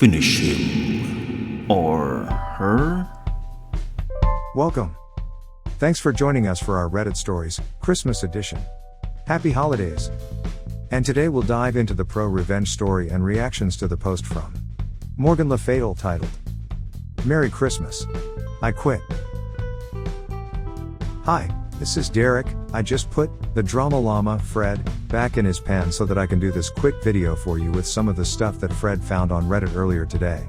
Finish him. Or her? Welcome. Thanks for joining us for our Reddit Stories, Christmas edition. Happy holidays. And today we'll dive into the ProRevenge story and reactions to the post from Morgan Le Fatal titled, Merry Christmas. I quit. Hi, this is Derek. I just put the Drama Llama, Fred, back in his pen so that I can do this quick video for you with some of the stuff that Fred found on Reddit earlier today.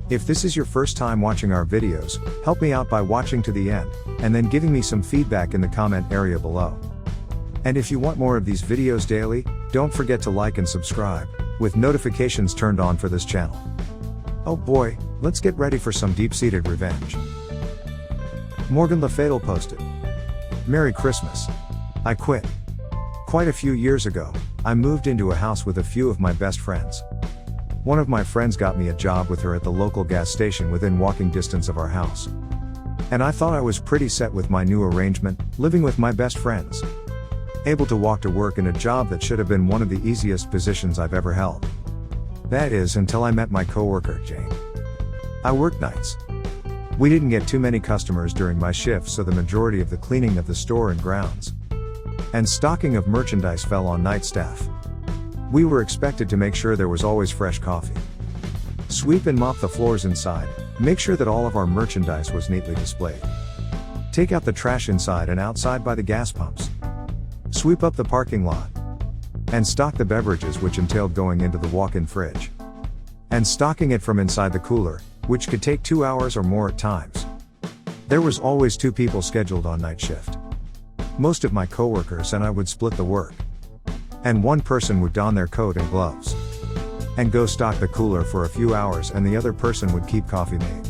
If this is your first time watching our videos, help me out by watching to the end, and then giving me some feedback in the comment area below. And if you want more of these videos daily, don't forget to like and subscribe, with notifications turned on for this channel. Oh boy, let's get ready for some deep-seated revenge. Morgan Le Fatal posted, Merry Christmas. I quit. Quite a few years ago, I moved into a house with a few of my best friends. One of my friends got me a job with her at the local gas station within walking distance of our house. And I thought I was pretty set with my new arrangement, living with my best friends. Able to walk to work in a job that should have been one of the easiest positions I've ever held. That is, until I met my coworker, Jane. I worked nights. We didn't get too many customers during my shift, so the majority of the cleaning of the store and grounds and stocking of merchandise fell on night staff. We were expected to make sure there was always fresh coffee, sweep and mop the floors inside, make sure that all of our merchandise was neatly displayed, take out the trash inside and outside by the gas pumps, sweep up the parking lot, and stock the beverages, which entailed going into the walk-in fridge and stocking it from inside the cooler, which could take 2 hours or more at times. There was always 2 people scheduled on night shift. Most of my coworkers and I would split the work. And one person would don their coat and gloves and go stock the cooler for a few hours, and the other person would keep coffee made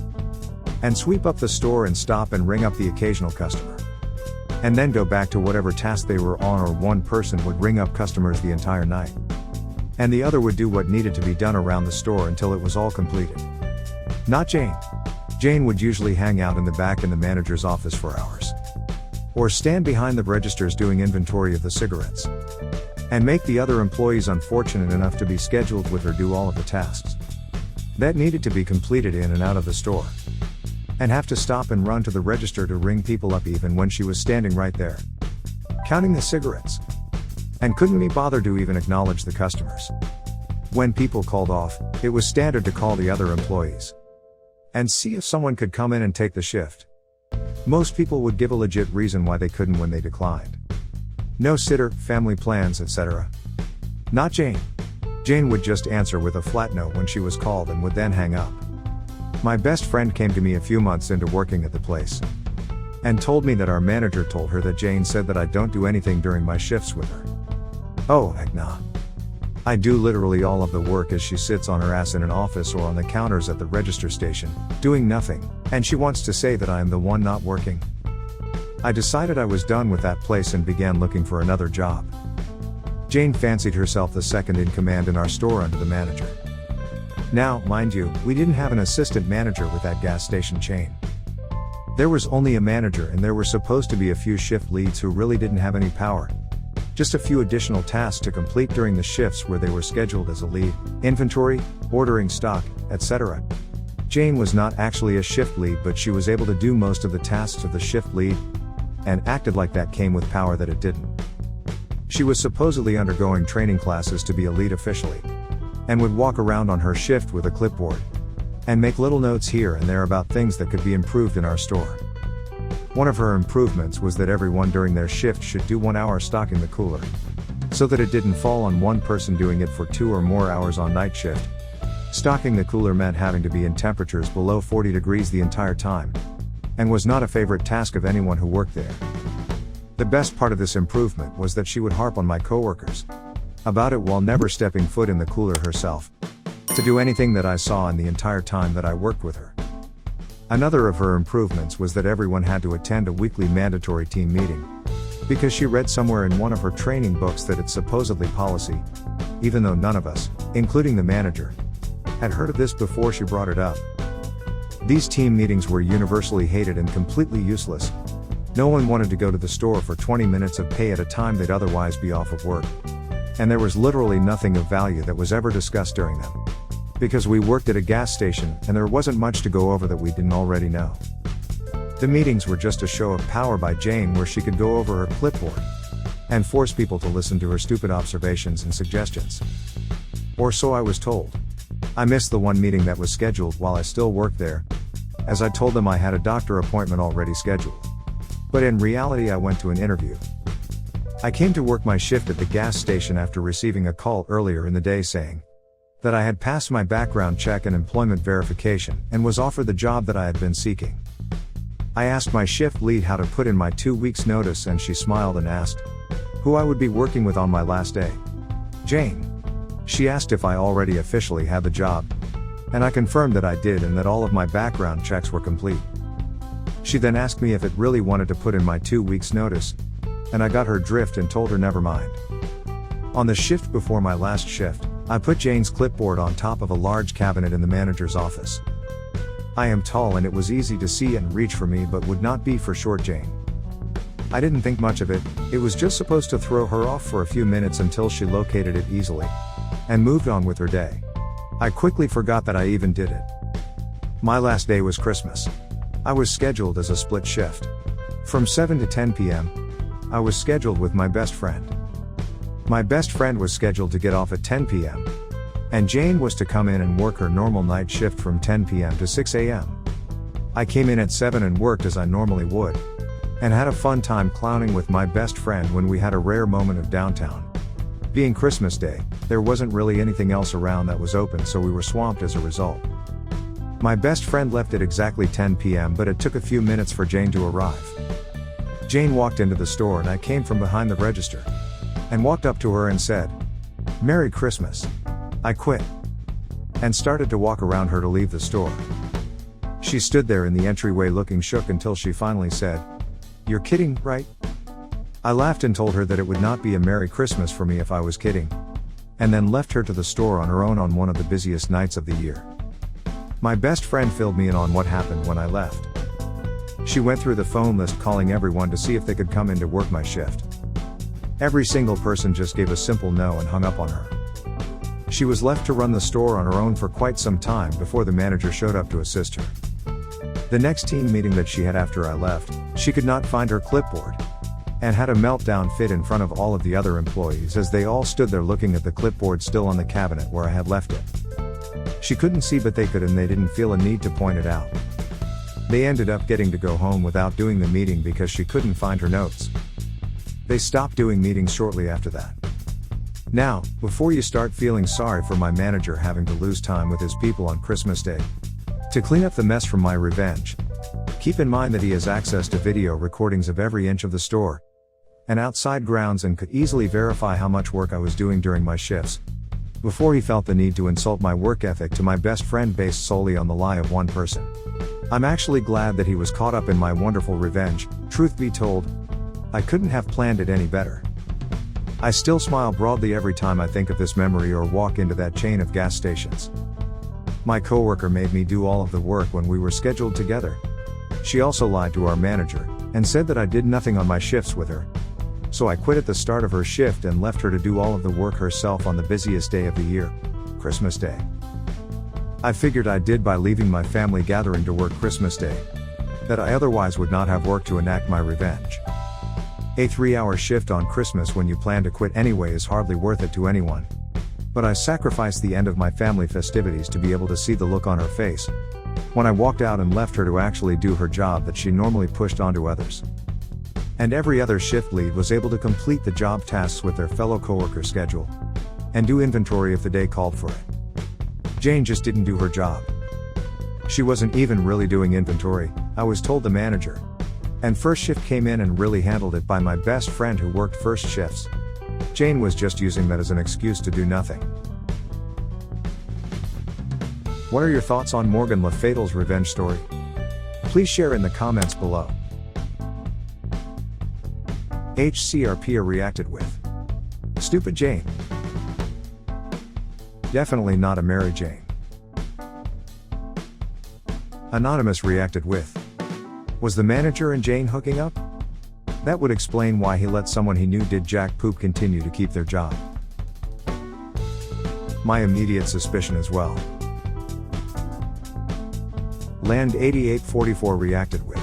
and sweep up the store and stop and ring up the occasional customer. And then go back to whatever task they were on, or one person would ring up customers the entire night. And the other would do what needed to be done around the store until it was all completed. Not Jane. Jane would usually hang out in the back in the manager's office for hours. Or stand behind the registers doing inventory of the cigarettes. And make the other employees unfortunate enough to be scheduled with her do all of the tasks that needed to be completed in and out of the store. And have to stop and run to the register to ring people up even when she was standing right there, counting the cigarettes. And couldn't be bothered to even acknowledge the customers. When people called off, it was standard to call the other employees and see if someone could come in and take the shift. Most people would give a legit reason why they couldn't when they declined. No sitter, family plans, etc. Not Jane. Jane would just answer with a flat no when she was called and would then hang up. My best friend came to me a few months into working at the place and told me that our manager told her that Jane said that I don't do anything during my shifts with her. Oh, heck nah. I do literally all of the work as she sits on her ass in an office or on the counters at the register station, doing nothing, and she wants to say that I am the one not working. I decided I was done with that place and began looking for another job. Jane fancied herself the second in command in our store under the manager. Now, mind you, we didn't have an assistant manager with that gas station chain. There was only a manager, and there were supposed to be a few shift leads who really didn't have any power. Just a few additional tasks to complete during the shifts where they were scheduled as a lead, inventory, ordering stock, etc. Jane was not actually a shift lead, but she was able to do most of the tasks of the shift lead, and acted like that came with power that it didn't. She was supposedly undergoing training classes to be a lead officially, and would walk around on her shift with a clipboard and make little notes here and there about things that could be improved in our store. One of her improvements was that everyone during their shift should do 1 hour stocking the cooler, so that it didn't fall on one person doing it for 2 or more hours on night shift. Stocking the cooler meant having to be in temperatures below 40 degrees the entire time, and was not a favorite task of anyone who worked there. The best part of this improvement was that she would harp on my coworkers about it while never stepping foot in the cooler herself to do anything that I saw in the entire time that I worked with her. Another of her improvements was that everyone had to attend a weekly mandatory team meeting, because she read somewhere in one of her training books that it's supposedly policy, even though none of us, including the manager, had heard of this before she brought it up. These team meetings were universally hated and completely useless. No one wanted to go to the store for 20 minutes of pay at a time they'd otherwise be off of work. And there was literally nothing of value that was ever discussed during them. because we worked at a gas station and there wasn't much to go over that we didn't already know. The meetings were just a show of power by Jane where she could go over her clipboard and force people to listen to her stupid observations and suggestions. Or so I was told. I missed the one meeting that was scheduled while I still worked there, as I told them I had a doctor appointment already scheduled. But in reality I went to an interview. I came to work my shift at the gas station after receiving a call earlier in the day saying that I had passed my background check and employment verification and was offered the job that I had been seeking. I asked my shift lead how to put in my 2 weeks notice and she smiled and asked who I would be working with on my last day. Jane. She asked if I already officially had the job, and I confirmed that I did and that all of my background checks were complete. She then asked me if it really wanted to put in my 2 weeks notice, and I got her drift and told her never mind. On the shift before my last shift, I put Jane's clipboard on top of a large cabinet in the manager's office. I am tall and it was easy to see and reach for me but would not be for short Jane. I didn't think much of it, it was just supposed to throw her off for a few minutes until she located it easily and moved on with her day. I quickly forgot that I even did it. My last day was Christmas. I was scheduled as a split shift. From 7 to 10 p.m., I was scheduled with my best friend. My best friend was scheduled to get off at 10 p.m. and Jane was to come in and work her normal night shift from 10 p.m. to 6 a.m. I came in at 7 and worked as I normally would, and had a fun time clowning with my best friend when we had a rare moment of downtown. Being Christmas Day, there wasn't really anything else around that was open, so we were swamped as a result. My best friend left at exactly 10 p.m. but it took a few minutes for Jane to arrive. Jane walked into the store and I came from behind the register and walked up to her and said, "Merry Christmas. I quit," and started to walk around her to leave the store. She stood there in the entryway looking shook until she finally said, "You're kidding, right?" I laughed and told her that it would not be a Merry Christmas for me if I was kidding, and then left her to the store on her own on one of the busiest nights of the year. My best friend filled me in on what happened when I left. She went through the phone list calling everyone to see if they could come in to work my shift. Every single person just gave a simple no and hung up on her. She was left to run the store on her own for quite some time before the manager showed up to assist her. The next team meeting that she had after I left, she could not find her clipboard, and had a meltdown fit in front of all of the other employees as they all stood there looking at the clipboard still on the cabinet where I had left it. She couldn't see but they could, and they didn't feel a need to point it out. They ended up getting to go home without doing the meeting because she couldn't find her notes. They stopped doing meetings shortly after that. Now, before you start feeling sorry for my manager having to lose time with his people on Christmas Day to clean up the mess from my revenge, keep in mind that he has access to video recordings of every inch of the store and outside grounds and could easily verify how much work I was doing during my shifts, before he felt the need to insult my work ethic to my best friend based solely on the lie of one person. I'm actually glad that he was caught up in my wonderful revenge. Truth be told, I couldn't have planned it any better. I still smile broadly every time I think of this memory or walk into that chain of gas stations. My coworker made me do all of the work when we were scheduled together. She also lied to our manager and said that I did nothing on my shifts with her. So I quit at the start of her shift and left her to do all of the work herself on the busiest day of the year, Christmas Day. I figured I did by leaving my family gathering to work Christmas Day, that I otherwise would not have worked to enact my revenge. A 3-hour shift on Christmas when you plan to quit anyway is hardly worth it to anyone. But I sacrificed the end of my family festivities to be able to see the look on her face when I walked out and left her to actually do her job that she normally pushed onto others. And every other shift lead was able to complete the job tasks with their fellow coworkers' schedule and do inventory if the day called for it. Jane just didn't do her job. She wasn't even really doing inventory, I was told the manager. And first shift came in and really handled it by my best friend who worked first shifts. Jane was just using that as an excuse to do nothing. What are your thoughts on Morgan Le Fatal's revenge story? Please share in the comments below. HCRP reacted with, "Stupid Jane. Definitely not a Mary Jane." Anonymous reacted with, "Was the manager and Jane hooking up? That would explain why he let someone he knew did jack poop continue to keep their job." My immediate suspicion as well. Land 8844 reacted with,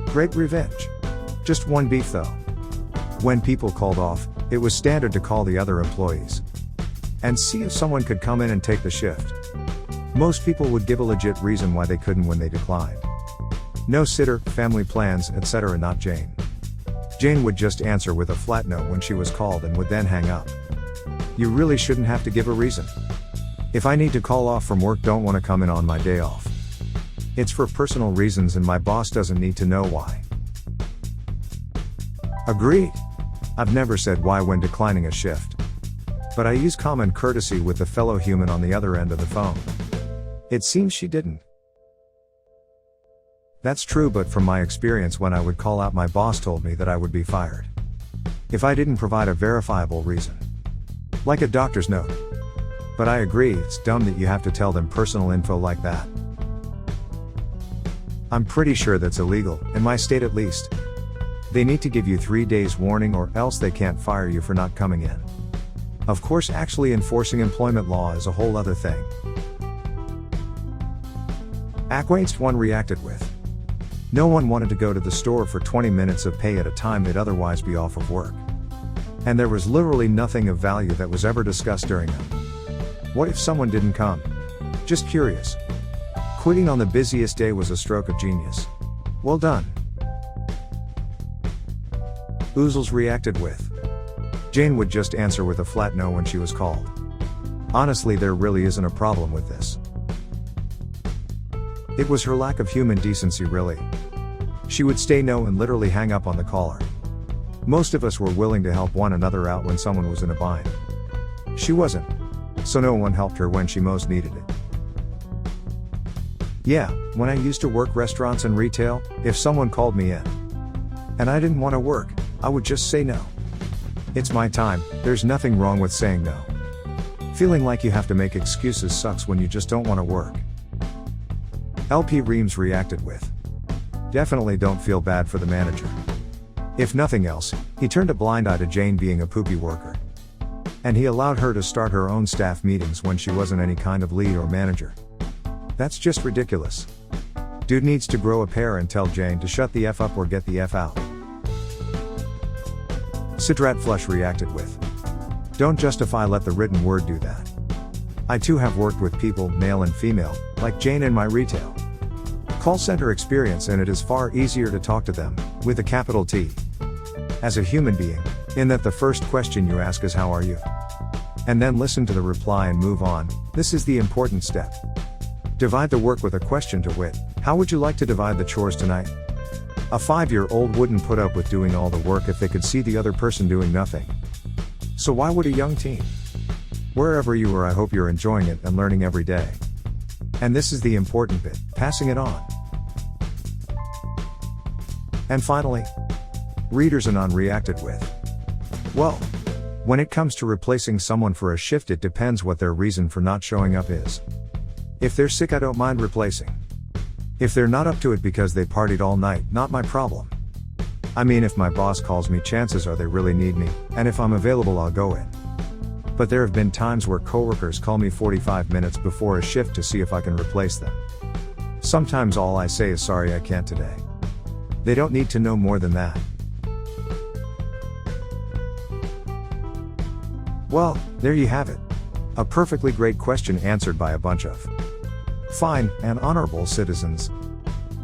great revenge. Just one beef though. When people called off, it was standard to call the other employees and see if someone could come in and take the shift. Most people would give a legit reason why they couldn't when they declined. No sitter, family plans, etc. Not Jane. Jane would just answer with a flat no when she was called and would then hang up. You really shouldn't have to give a reason. If I need to call off from work, don't want to come in on my day off. It's for personal reasons and my boss doesn't need to know why. Agreed. I've never said why when declining a shift. But I use common courtesy with the fellow human on the other end of the phone. It seems she didn't. That's true, but from my experience when I would call out, my boss told me that I would be fired if I didn't provide a verifiable reason. Like a doctor's note. But I agree, it's dumb that you have to tell them personal info like that. I'm pretty sure that's illegal, in my state at least. They need to give you 3 days warning or else they can't fire you for not coming in. Of course, actually enforcing employment law is a whole other thing. AskReddit reacted with, no one wanted to go to the store for 20 minutes of pay at a time they'd otherwise be off of work. And there was literally nothing of value that was ever discussed during them. What if someone didn't come? Just curious. Quitting on the busiest day was a stroke of genius. Well done. Oozles reacted with, Jane would just answer with a flat no when she was called. Honestly, there really isn't a problem with this. It was her lack of human decency, really. She would say no and literally hang up on the caller. Most of us were willing to help one another out when someone was in a bind. She wasn't. So no one helped her when she most needed it. Yeah, when I used to work restaurants and retail, if someone called me in and I didn't want to work, I would just say no. It's my time, there's nothing wrong with saying no. Feeling like you have to make excuses sucks when you just don't want to work. LP Reams reacted with, definitely don't feel bad for the manager. If nothing else, he turned a blind eye to Jane being a poopy worker. And he allowed her to start her own staff meetings when she wasn't any kind of lead or manager. That's just ridiculous. Dude needs to grow a pair and tell Jane to shut the F up or get the F out. Sidrat Flush reacted with, don't justify, let the written word do that. I too have worked with people, male and female, like Jane in my retail call center experience, and it is far easier to talk to them, with a capital T, as a human being, in that the first question you ask is how are you? And then listen to the reply and move on. This is the important step. Divide the work with a question, to wit, how would you like to divide the chores tonight? A 5-year-old wouldn't put up with doing all the work if they could see the other person doing nothing. So why would a young teen? Wherever you are, I hope you're enjoying it and learning every day. And this is the important bit, passing it on. And finally, Readers Anon reacted with, well, when it comes to replacing someone for a shift, it depends what their reason for not showing up is. If they're sick, I don't mind replacing. If they're not up to it because they partied all night, not my problem. I mean, if my boss calls me, chances are they really need me, and if I'm available, I'll go in. But there have been times where coworkers call me 45 minutes before a shift to see if I can replace them. Sometimes all I say is sorry, I can't today. They don't need to know more than that. Well, there you have it. A perfectly great question answered by a bunch of fine and honorable citizens.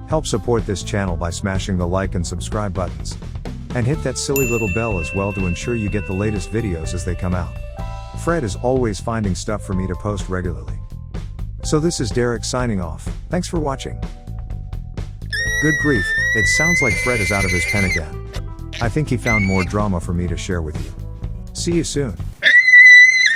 Help support this channel by smashing the like and subscribe buttons. And hit that silly little bell as well to ensure you get the latest videos as they come out. Fred is always finding stuff for me to post regularly. So this is Derek signing off. Thanks for watching. Good grief, it sounds like Fred is out of his pen again. I think he found more drama for me to share with you. See you soon.